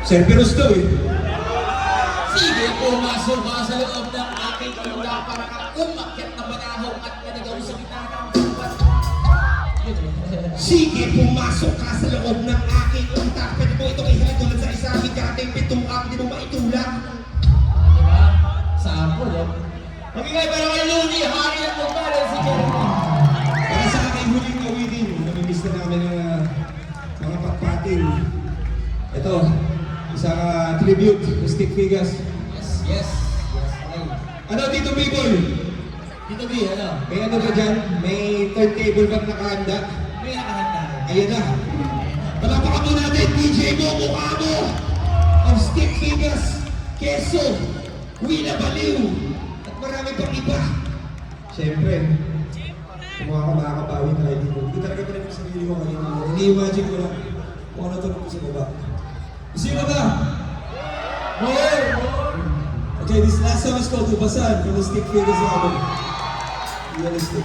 Cerberus daw eh. Sige, pumasok ka sa loob ng aking lugar para kang umakyat na banahaw at naligaw sa gitna ng buwan. Sige, pumasok ka sa loob ng aking utak. Pwede mo itong ihagulad sa isang bigating pituang, di mo maitulak. Diba? Sample, oh. Magigay pero kay Looney, hari ng lugar, si Jeremy. Para sa aking huling awitin, namimiss na namin ng mga patpatin. Ito, isang tribute to Stick Figures. Yes. Okay. Ano dito, people? Dito, B, ano? May ano ba dyan? May turntable bang nakahanda? May nakahanda. Ayan na. Palapakan mo natin, DJ mo, mukha mo! Of Stick Figures, Keso, Willa Baliw, at marami pang iba. Siyempre, kung makakabawi tayo dito. Hindi talaga pa rin sa sarili ko kanina. Ini-imagine ko lang kung ano tulog ko sa baba. Sino ka? More! Okay, this last song is called Ubasan from the Stick Figures album. Realistic.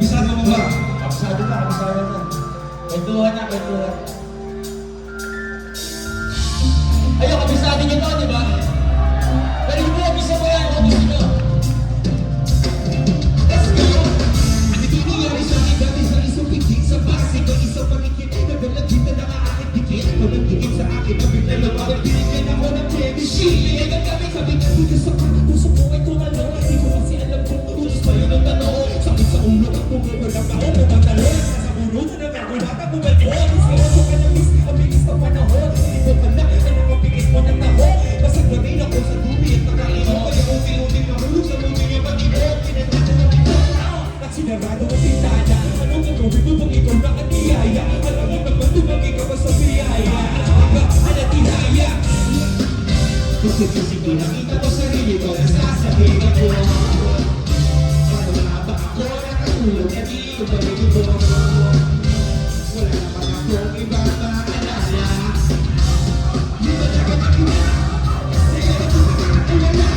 Bisado mo ba? Kabisado na. Kwentuhan na. Ayun, kabisado nyo to, di ba? Pero hindi mo, kabisa mo yan, kabisa nyo. Let's go! Hindi nangyari sa akin dati sa isang pigit sa base ko isang pagkikit naglalagit na nakakakit dikit pagkikit sa akin mabigla na bakit binigyan ako ng baby shit ay nagkamit sabi ka puso sa puso ko ay tumalo hindi ko kasi alam kung utos pa yun ang tanong sakit sa ulo at bumabagap ako bumagalo sa bunod na nagulata bumalko gusto ka na miss ang bilis ng panahon hindi ko ka na ay nakapigit mo ng taho basta gamin ako sa dumi at nakaino kaya unti-unti mahulog sa mundo niya pag-ibig pinagdito ng ito at sinarado ang pintana anong gagawin mo pag ikaw nakatiyaya alam mo naman tumagi ka ba sa biyaya hangga alatihaya sige nakita ko sarili ko nasasabihin ako paano nga ba ako nakatulog at di ko ba ito wala naman akong ibang maalala di ba dapat ako kaya ito na wala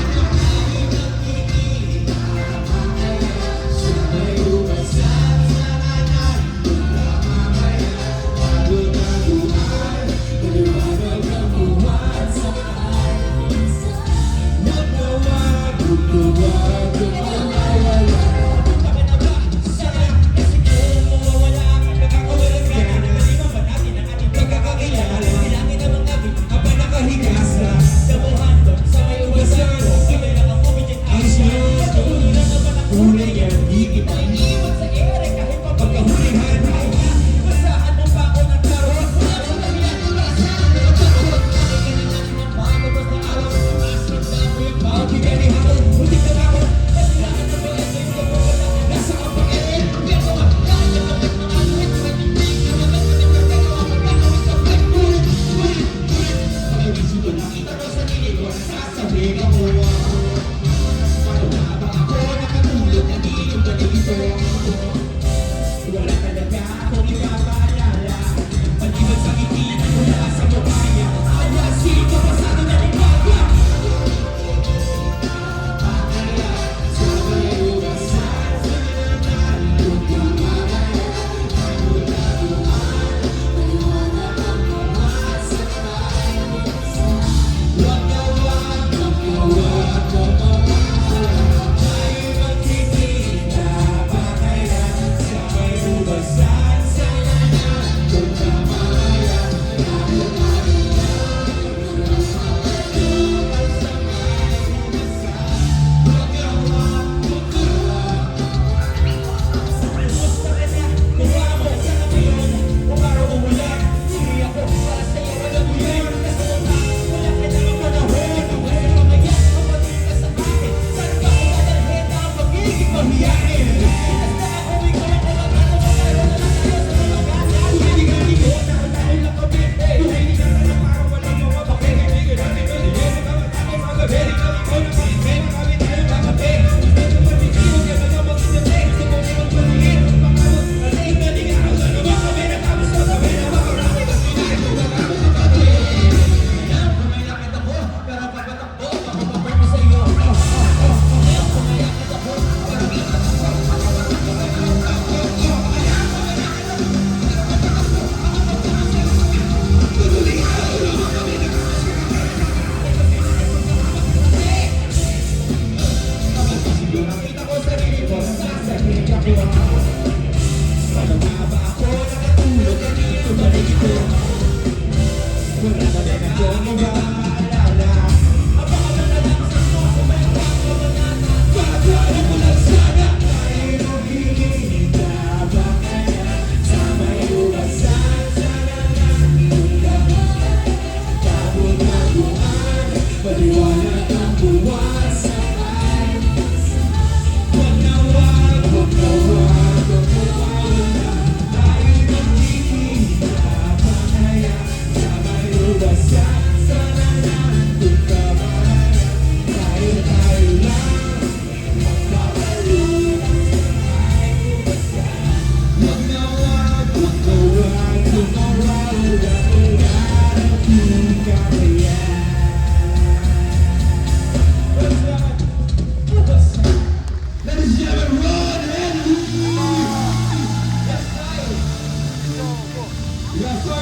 ba ako nakatulog kanino ba dito? Wala na din ako maalala. Pagkain mo lang sana tayo magkikita ba kaya sa may uwasan sana lang kita tabon na buwan maliwanag ang buwan sa may wag na wag mawawala tayo magkikita ba kaya sa may uwasan sana lang kita tayo lang Yes, sir.